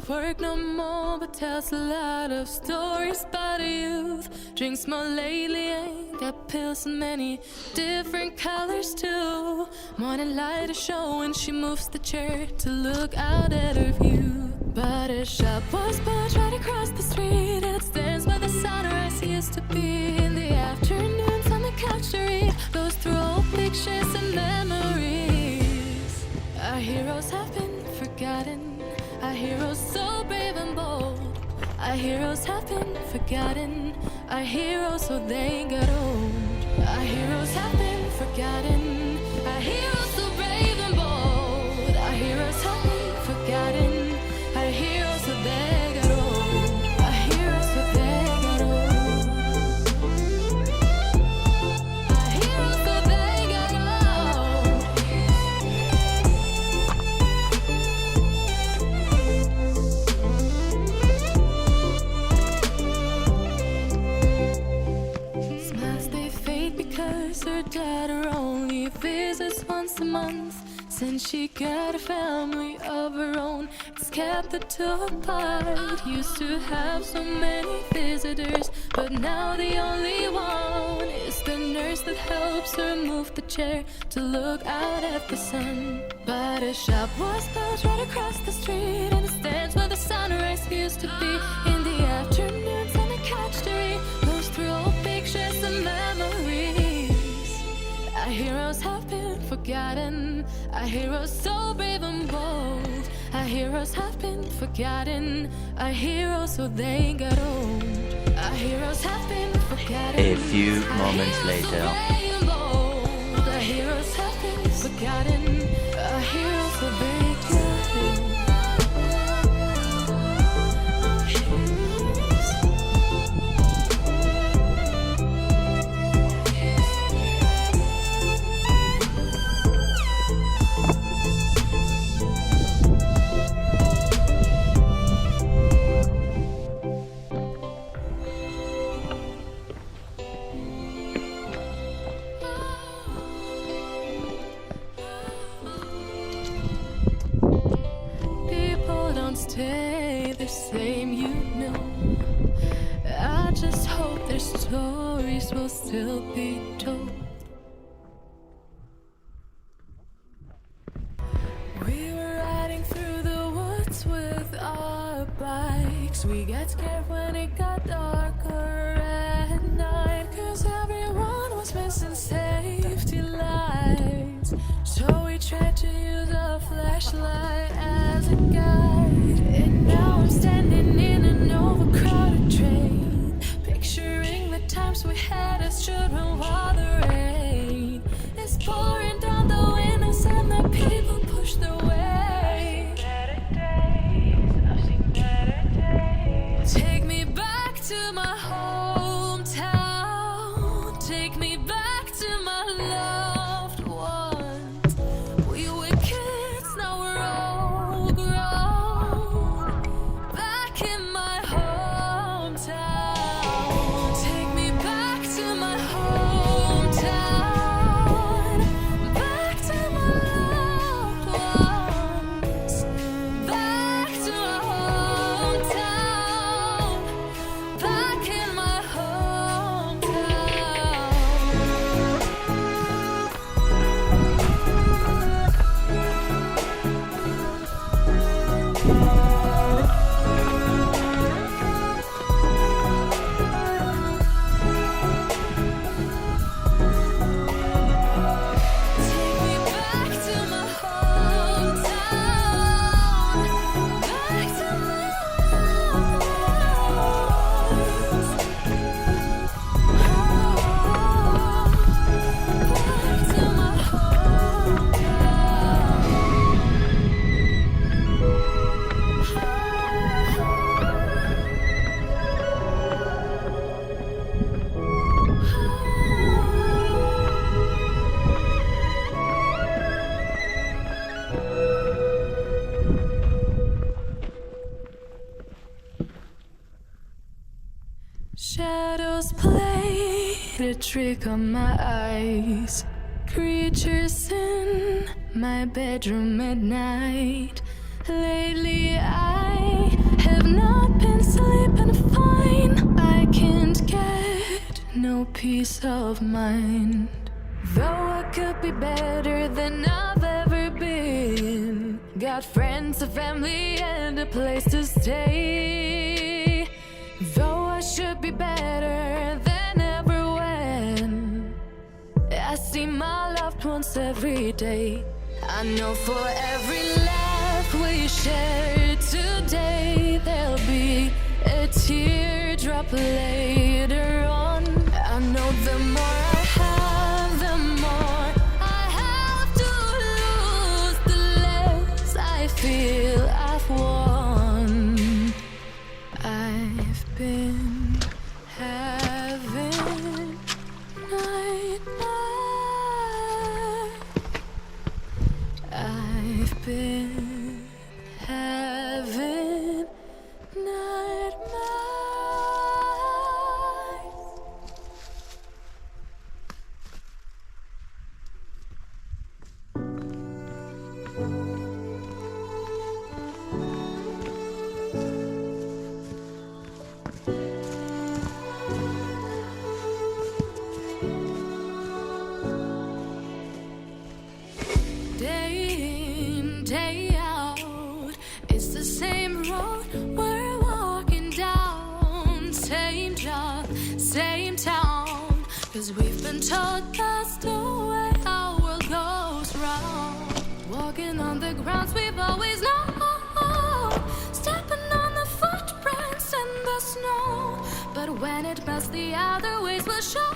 work no more, but tells a lot of stories about a youth. Drinks more lately, ain't got pills in many different colors too. Morning light is showing, she moves the chair to look out at her view. But her shop was built right across the street, and it stands where the sunrise used to be. In the afternoons on the couch to read, goes through old pictures and memories. Our heroes have been forgotten, our heroes so brave and bold. Our heroes have been forgotten, our heroes so they got old. Our heroes have been forgotten, our heroes so brave and bold. Our heroes have been forgotten, our heroes so they got old. Our heroes so they got old. Our heroes so they got old. Smiles they fade because her daughter only visits once a month. Since she got a family of her own, it's kept the two apart. Used to have so many visitors, but now the only one is the nurse that helps her move the chair to look out at the sun. But her shop was built right across the street, and it stands where the sunrise used to be. In the afternoons on the couch to read, goes through old pictures and memories. Our heroes have been forgotten, our heroes so brave and bold. Our heroes have been forgotten, our heroes so they got old. Our heroes have been forgotten. A few moments later. Our heroes have been forgotten, our heroes so they got old. Stay the same, you know. I just hope their stories will still be told. We were riding through the woods with our bikes. We got scared when it got darker at night, 'cause everyone was missing safety lights. So we tried to use a flashlight as a guide. And now I'm standing in an overcrowded train, picturing the times we had as children while the rain is pouring down the windows and the people push their way. Better days, I've seen better days. Take me back to my hometown, take me back to my loved ones. We were kids, now we're all grown. Back in my hometown, take me back to my hometown, back to my loved ones, back to my hometown, back in my hometown. Take me back to my hometown, back to my ones. Back to my Shadows played a trick on my eyes. Creatures in my bedroom at night. Lately I I've not been sleeping fine. I can't get no peace of mind. Though I could be better than I've ever been. Got friends, a family, and a place to stay. Though I should be better than ever when I see my loved ones every day. I know for every laugh we share today, there'll be a teardrop later on. I know the more I have, the more I have to lose, the less I feel I've won. I've been having nightmares. I've been having nightmares. Day in, day out, it's the same road we're walking down. Same job, same town. 'Cause we've been told that's the way our world goes round. Walking on the grounds we've always known, stepping on the footprints in the snow. But when it melts, the other ways will show.